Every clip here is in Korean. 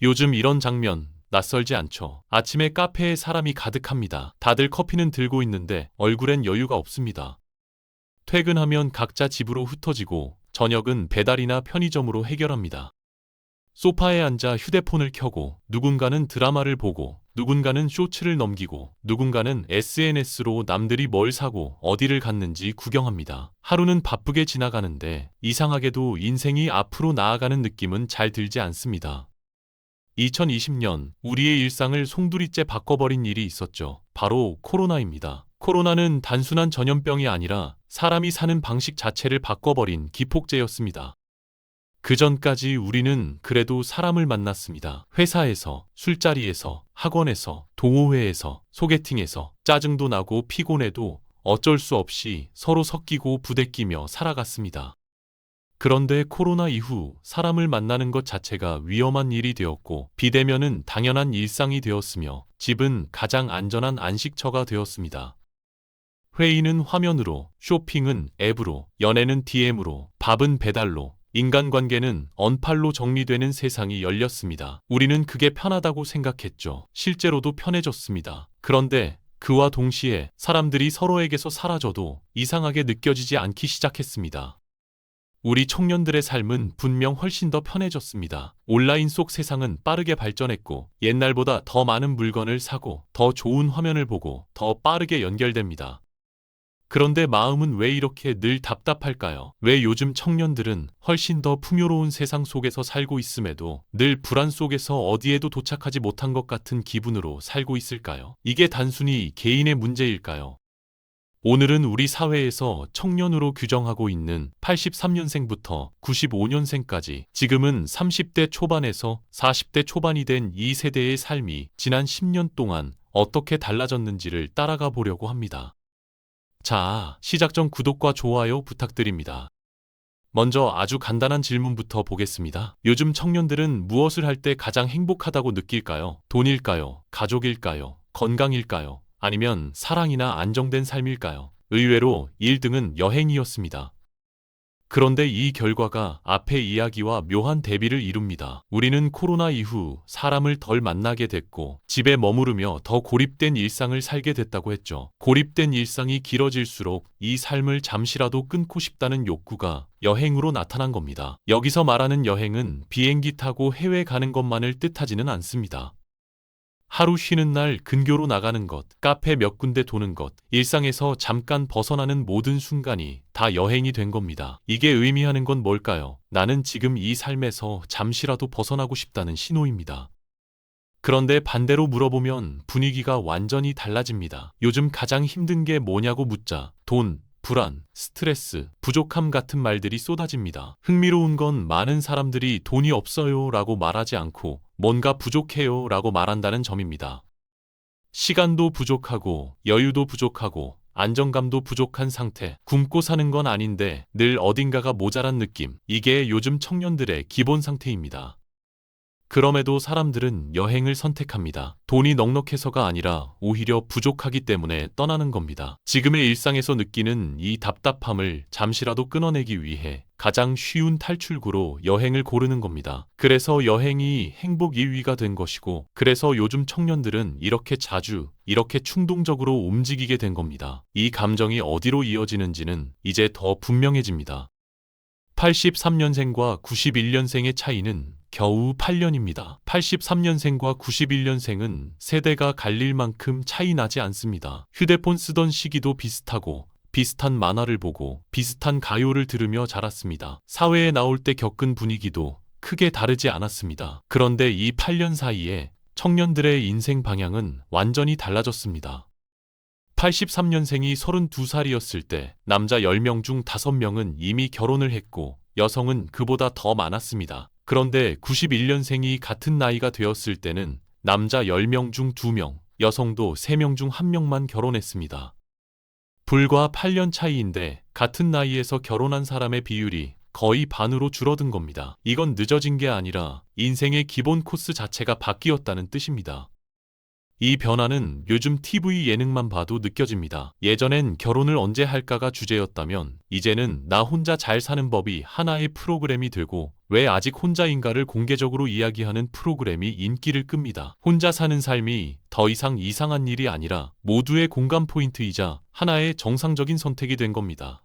요즘 이런 장면 낯설지 않죠. 아침에 카페에 사람이 가득합니다. 다들 커피는 들고 있는데 얼굴엔 여유가 없습니다. 퇴근하면 각자 집으로 흩어지고 저녁은 배달이나 편의점으로 해결합니다. 소파에 앉아 휴대폰을 켜고 누군가는 드라마를 보고 누군가는 쇼츠를 넘기고 누군가는 SNS로 남들이 뭘 사고 어디를 갔는지 구경합니다. 하루는 바쁘게 지나가는데 이상하게도 인생이 앞으로 나아가는 느낌은 잘 들지 않습니다. 2020년 우리의 일상을 송두리째 바꿔버린 일이 있었죠. 바로 코로나입니다. 코로나는 단순한 전염병이 아니라 사람이 사는 방식 자체를 바꿔버린 기폭제였습니다. 그 전까지 우리는 그래도 사람을 만났습니다. 회사에서, 술자리에서, 학원에서, 동호회에서, 소개팅에서 짜증도 나고 피곤해도 어쩔 수 없이 서로 섞이고 부대끼며 살아갔습니다. 그런데 코로나 이후 사람을 만나는 것 자체가 위험한 일이 되었고 비대면은 당연한 일상이 되었으며 집은 가장 안전한 안식처가 되었습니다. 회의는 화면으로, 쇼핑은 앱으로, 연애는 DM으로, 밥은 배달로, 인간관계는 언팔로 정리되는 세상이 열렸습니다. 우리는 그게 편하다고 생각했죠. 실제로도 편해졌습니다. 그런데 그와 동시에 사람들이 서로에게서 사라져도 이상하게 느껴지지 않기 시작했습니다. 우리 청년들의 삶은 분명 훨씬 더 편해졌습니다. 온라인 속 세상은 빠르게 발전했고 옛날보다 더 많은 물건을 사고 더 좋은 화면을 보고 더 빠르게 연결됩니다. 그런데 마음은 왜 이렇게 늘 답답할까요? 왜 요즘 청년들은 훨씬 더 풍요로운 세상 속에서 살고 있음에도 늘 불안 속에서 어디에도 도착하지 못한 것 같은 기분으로 살고 있을까요? 이게 단순히 개인의 문제일까요? 오늘은 우리 사회에서 청년으로 규정하고 있는 83년생부터 95년생까지 지금은 30대 초반에서 40대 초반이 된 이 세대의 삶이 지난 10년 동안 어떻게 달라졌는지를 따라가 보려고 합니다. 자, 시작 전 구독과 좋아요 부탁드립니다. 먼저 아주 간단한 질문부터 보겠습니다. 요즘 청년들은 무엇을 할 때 가장 행복하다고 느낄까요? 돈일까요? 가족일까요? 건강일까요? 아니면 사랑이나 안정된 삶일까요? 의외로 1등은 여행이었습니다. 그런데 이 결과가 앞의 이야기와 묘한 대비를 이룹니다. 우리는 코로나 이후 사람을 덜 만나게 됐고 집에 머무르며 더 고립된 일상을 살게 됐다고 했죠. 고립된 일상이 길어질수록 이 삶을 잠시라도 끊고 싶다는 욕구가 여행으로 나타난 겁니다. 여기서 말하는 여행은 비행기 타고 해외 가는 것만을 뜻하지는 않습니다. 하루 쉬는 날 근교로 나가는 것, 카페 몇 군데 도는 것, 일상에서 잠깐 벗어나는 모든 순간이 다 여행이 된 겁니다. 이게 의미하는 건 뭘까요? 나는 지금 이 삶에서 잠시라도 벗어나고 싶다는 신호입니다. 그런데 반대로 물어보면 분위기가 완전히 달라집니다. 요즘 가장 힘든 게 뭐냐고 묻자 돈, 불안, 스트레스, 부족함 같은 말들이 쏟아집니다. 흥미로운 건 많은 사람들이 돈이 없어요 라고 말하지 않고 뭔가 부족해요 라고 말한다는 점입니다. 시간도 부족하고 여유도 부족하고 안정감도 부족한 상태, 굶고 사는 건 아닌데 늘 어딘가가 모자란 느낌, 이게 요즘 청년들의 기본 상태입니다. 그럼에도 사람들은 여행을 선택합니다. 돈이 넉넉해서가 아니라 오히려 부족하기 때문에 떠나는 겁니다. 지금의 일상에서 느끼는 이 답답함을 잠시라도 끊어내기 위해 가장 쉬운 탈출구로 여행을 고르는 겁니다. 그래서 여행이 행복 1위가 된 것이고, 그래서 요즘 청년들은 이렇게 자주, 이렇게 충동적으로 움직이게 된 겁니다. 이 감정이 어디로 이어지는지는 이제 더 분명해집니다. 83년생과 91년생의 차이는 겨우 8년입니다. 83년생과 91년생은 세대가 갈릴 만큼 차이 나지 않습니다. 휴대폰 쓰던 시기도 비슷하고 비슷한 만화를 보고 비슷한 가요를 들으며 자랐습니다. 사회에 나올 때 겪은 분위기도 크게 다르지 않았습니다. 그런데 이 8년 사이에 청년들의 인생 방향은 완전히 달라졌습니다. 83년생이 32살이었을 때 남자 10명 중 5명은 이미 결혼을 했고 여성은 그보다 더 많았습니다. 그런데 91년생이 같은 나이가 되었을 때는 남자 10명 중 2명, 여성도 3명 중 1명만 결혼했습니다. 불과 8년 차이인데 같은 나이에서 결혼한 사람의 비율이 거의 반으로 줄어든 겁니다. 이건 늦어진 게 아니라 인생의 기본 코스 자체가 바뀌었다는 뜻입니다. 이 변화는 요즘 TV 예능만 봐도 느껴집니다. 예전엔 결혼을 언제 할까가 주제였다면 이제는 나 혼자 잘 사는 법이 하나의 프로그램이 되고 왜 아직 혼자인가를 공개적으로 이야기하는 프로그램이 인기를 끕니다. 혼자 사는 삶이 더 이상 이상한 일이 아니라 모두의 공감 포인트이자 하나의 정상적인 선택이 된 겁니다.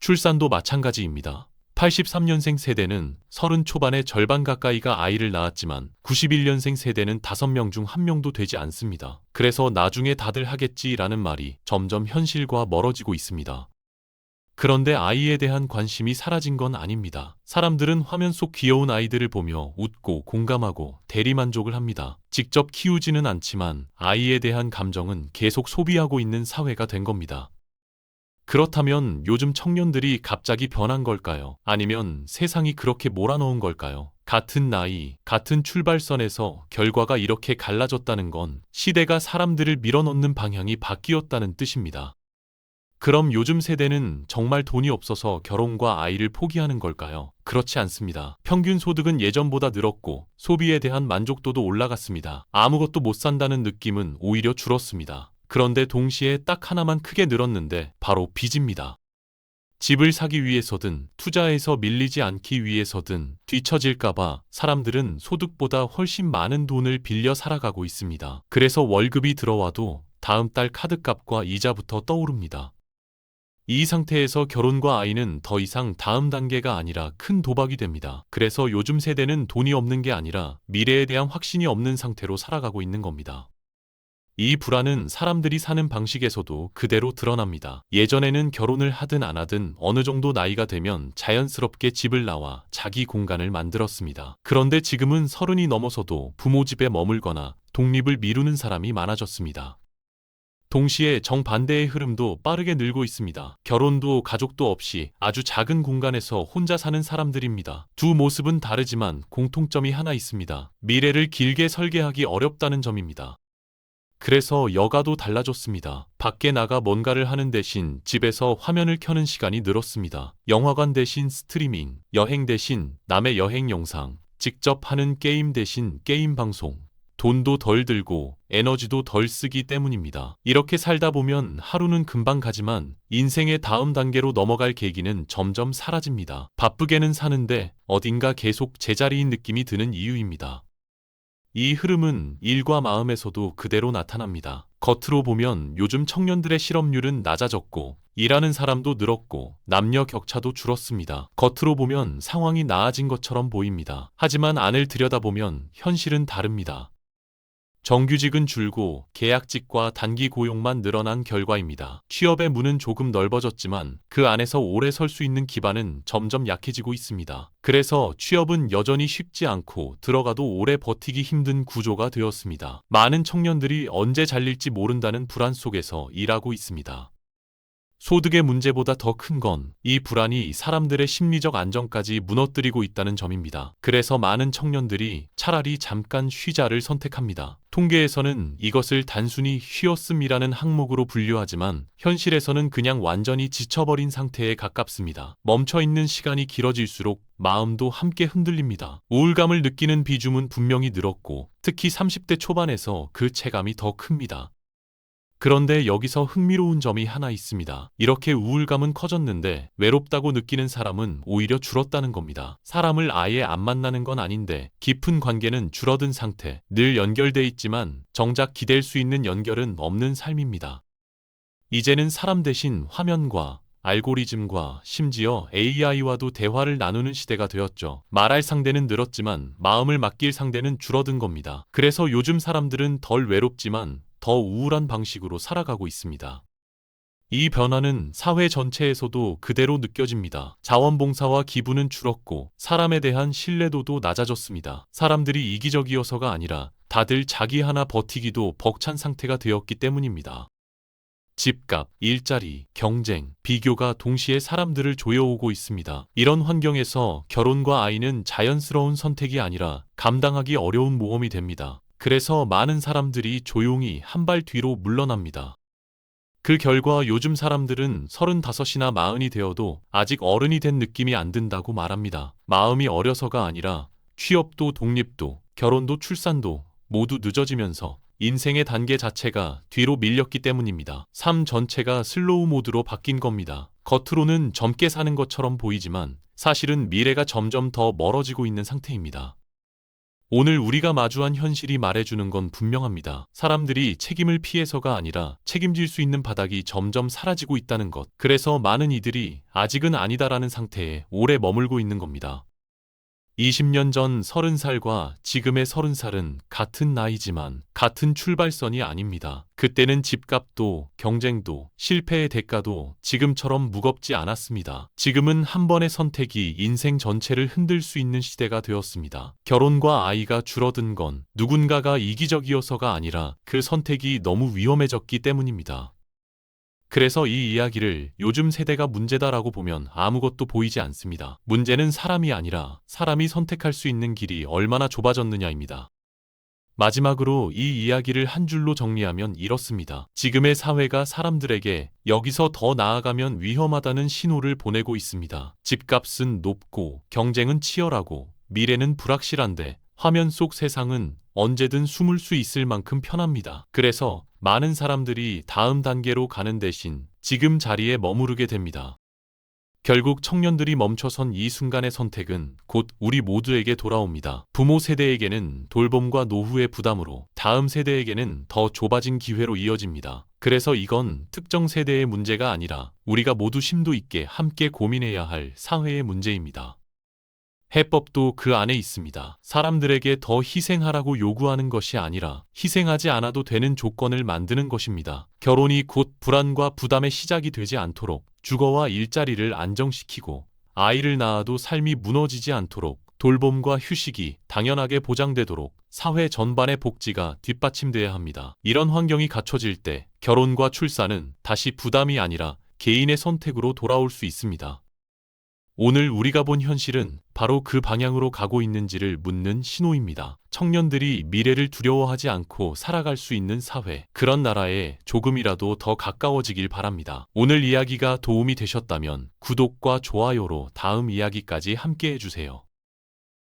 출산도 마찬가지입니다. 83년생 세대는 30 초반의 절반 가까이가 아이를 낳았지만 91년생 세대는 5명 중 1명도 되지 않습니다. 그래서 나중에 다들 하겠지라는 말이 점점 현실과 멀어지고 있습니다. 그런데 아이에 대한 관심이 사라진 건 아닙니다. 사람들은 화면 속 귀여운 아이들을 보며 웃고 공감하고 대리만족을 합니다. 직접 키우지는 않지만 아이에 대한 감정은 계속 소비하고 있는 사회가 된 겁니다. 그렇다면 요즘 청년들이 갑자기 변한 걸까요? 아니면 세상이 그렇게 몰아넣은 걸까요? 같은 나이, 같은 출발선에서 결과가 이렇게 갈라졌다는 건 시대가 사람들을 밀어넣는 방향이 바뀌었다는 뜻입니다. 그럼 요즘 세대는 정말 돈이 없어서 결혼과 아이를 포기하는 걸까요? 그렇지 않습니다. 평균 소득은 예전보다 늘었고 소비에 대한 만족도도 올라갔습니다. 아무것도 못 산다는 느낌은 오히려 줄었습니다. 그런데 동시에 딱 하나만 크게 늘었는데 바로 빚입니다. 집을 사기 위해서든 투자해서 밀리지 않기 위해서든 뒤처질까봐 사람들은 소득보다 훨씬 많은 돈을 빌려 살아가고 있습니다. 그래서 월급이 들어와도 다음 달 카드값과 이자부터 떠오릅니다. 이 상태에서 결혼과 아이는 더 이상 다음 단계가 아니라 큰 도박이 됩니다. 그래서 요즘 세대는 돈이 없는 게 아니라 미래에 대한 확신이 없는 상태로 살아가고 있는 겁니다. 이 불안은 사람들이 사는 방식에서도 그대로 드러납니다. 예전에는 결혼을 하든 안 하든 어느 정도 나이가 되면 자연스럽게 집을 나와 자기 공간을 만들었습니다. 그런데 지금은 30이 넘어서도 부모 집에 머물거나 독립을 미루는 사람이 많아졌습니다. 동시에 정반대의 흐름도 빠르게 늘고 있습니다. 결혼도 가족도 없이 아주 작은 공간에서 혼자 사는 사람들입니다. 두 모습은 다르지만 공통점이 하나 있습니다. 미래를 길게 설계하기 어렵다는 점입니다. 그래서 여가도 달라졌습니다. 밖에 나가 뭔가를 하는 대신 집에서 화면을 켜는 시간이 늘었습니다. 영화관 대신 스트리밍, 여행 대신 남의 여행 영상, 직접 하는 게임 대신 게임 방송. 돈도 덜 들고 에너지도 덜 쓰기 때문입니다. 이렇게 살다 보면 하루는 금방 가지만 인생의 다음 단계로 넘어갈 계기는 점점 사라집니다. 바쁘게는 사는데 어딘가 계속 제자리인 느낌이 드는 이유입니다. 이 흐름은 일과 마음에서도 그대로 나타납니다. 겉으로 보면 요즘 청년들의 실업률은 낮아졌고 일하는 사람도 늘었고 남녀 격차도 줄었습니다. 겉으로 보면 상황이 나아진 것처럼 보입니다. 하지만 안을 들여다보면 현실은 다릅니다. 정규직은 줄고 계약직과 단기 고용만 늘어난 결과입니다. 취업의 문은 조금 넓어졌지만 그 안에서 오래 설 수 있는 기반은 점점 약해지고 있습니다. 그래서 취업은 여전히 쉽지 않고 들어가도 오래 버티기 힘든 구조가 되었습니다. 많은 청년들이 언제 잘릴지 모른다는 불안 속에서 일하고 있습니다. 소득의 문제보다 더 큰 건 이 불안이 사람들의 심리적 안정까지 무너뜨리고 있다는 점입니다. 그래서 많은 청년들이 차라리 잠깐 쉬자를 선택합니다. 통계에서는 이것을 단순히 쉬었음이라는 항목으로 분류하지만 현실에서는 그냥 완전히 지쳐버린 상태에 가깝습니다. 멈춰있는 시간이 길어질수록 마음도 함께 흔들립니다. 우울감을 느끼는 비중은 분명히 늘었고 특히 30대 초반에서 그 체감이 더 큽니다. 그런데 여기서 흥미로운 점이 하나 있습니다. 이렇게 우울감은 커졌는데 외롭다고 느끼는 사람은 오히려 줄었다는 겁니다. 사람을 아예 안 만나는 건 아닌데 깊은 관계는 줄어든 상태, 늘 연결돼 있지만 정작 기댈 수 있는 연결은 없는 삶입니다. 이제는 사람 대신 화면과 알고리즘과 심지어 AI와도 대화를 나누는 시대가 되었죠. 말할 상대는 늘었지만 마음을 맡길 상대는 줄어든 겁니다. 그래서 요즘 사람들은 덜 외롭지만 더 우울한 방식으로 살아가고 있습니다. 이 변화는 사회 전체에서도 그대로 느껴집니다. 자원봉사와 기부는 줄었고 사람에 대한 신뢰도도 낮아졌습니다. 사람들이 이기적이어서가 아니라 다들 자기 하나 버티기도 벅찬 상태가 되었기 때문입니다. 집값, 일자리, 경쟁, 비교가 동시에 사람들을 조여오고 있습니다. 이런 환경에서 결혼과 아이는 자연스러운 선택이 아니라 감당하기 어려운 모험이 됩니다. 그래서 많은 사람들이 조용히 한 발 뒤로 물러납니다. 그 결과 요즘 사람들은 35이나 40이 되어도 아직 어른이 된 느낌이 안 든다고 말합니다. 마음이 어려서가 아니라 취업도 독립도 결혼도 출산도 모두 늦어지면서 인생의 단계 자체가 뒤로 밀렸기 때문입니다. 삶 전체가 슬로우 모드로 바뀐 겁니다. 겉으로는 젊게 사는 것처럼 보이지만 사실은 미래가 점점 더 멀어지고 있는 상태입니다. 오늘 우리가 마주한 현실이 말해주는 건 분명합니다. 사람들이 책임을 피해서가 아니라 책임질 수 있는 바닥이 점점 사라지고 있다는 것. 그래서 많은 이들이 아직은 아니다라는 상태에 오래 머물고 있는 겁니다. 20년 전 30살과 지금의 30살은 같은 나이지만 같은 출발선이 아닙니다. 그때는 집값도 경쟁도 실패의 대가도 지금처럼 무겁지 않았습니다. 지금은 한 번의 선택이 인생 전체를 흔들 수 있는 시대가 되었습니다. 결혼과 아이가 줄어든 건 누군가가 이기적이어서가 아니라 그 선택이 너무 위험해졌기 때문입니다. 그래서 이 이야기를 요즘 세대가 문제다라고 보면 아무것도 보이지 않습니다. 문제는 사람이 아니라 사람이 선택할 수 있는 길이 얼마나 좁아졌느냐입니다. 마지막으로 이 이야기를 한 줄로 정리하면 이렇습니다. 지금의 사회가 사람들에게 여기서 더 나아가면 위험하다는 신호를 보내고 있습니다. 집값은 높고 경쟁은 치열하고 미래는 불확실한데 화면 속 세상은 언제든 숨을 수 있을 만큼 편합니다. 그래서 많은 사람들이 다음 단계로 가는 대신 지금 자리에 머무르게 됩니다. 결국 청년들이 멈춰선 이 순간의 선택은 곧 우리 모두에게 돌아옵니다. 부모 세대에게는 돌봄과 노후의 부담으로, 다음 세대에게는 더 좁아진 기회로 이어집니다. 그래서 이건 특정 세대의 문제가 아니라 우리가 모두 심도 있게 함께 고민해야 할 사회의 문제입니다. 해법도 그 안에 있습니다. 사람들에게 더 희생하라고 요구하는 것이 아니라 희생하지 않아도 되는 조건을 만드는 것입니다. 결혼이 곧 불안과 부담의 시작이 되지 않도록 주거와 일자리를 안정시키고 아이를 낳아도 삶이 무너지지 않도록 돌봄과 휴식이 당연하게 보장되도록 사회 전반의 복지가 뒷받침돼야 합니다. 이런 환경이 갖춰질 때 결혼과 출산은 다시 부담이 아니라 개인의 선택으로 돌아올 수 있습니다. 오늘 우리가 본 현실은 바로 그 방향으로 가고 있는지를 묻는 신호입니다. 청년들이 미래를 두려워하지 않고 살아갈 수 있는 사회, 그런 나라에 조금이라도 더 가까워지길 바랍니다. 오늘 이야기가 도움이 되셨다면 구독과 좋아요로 다음 이야기까지 함께 해주세요.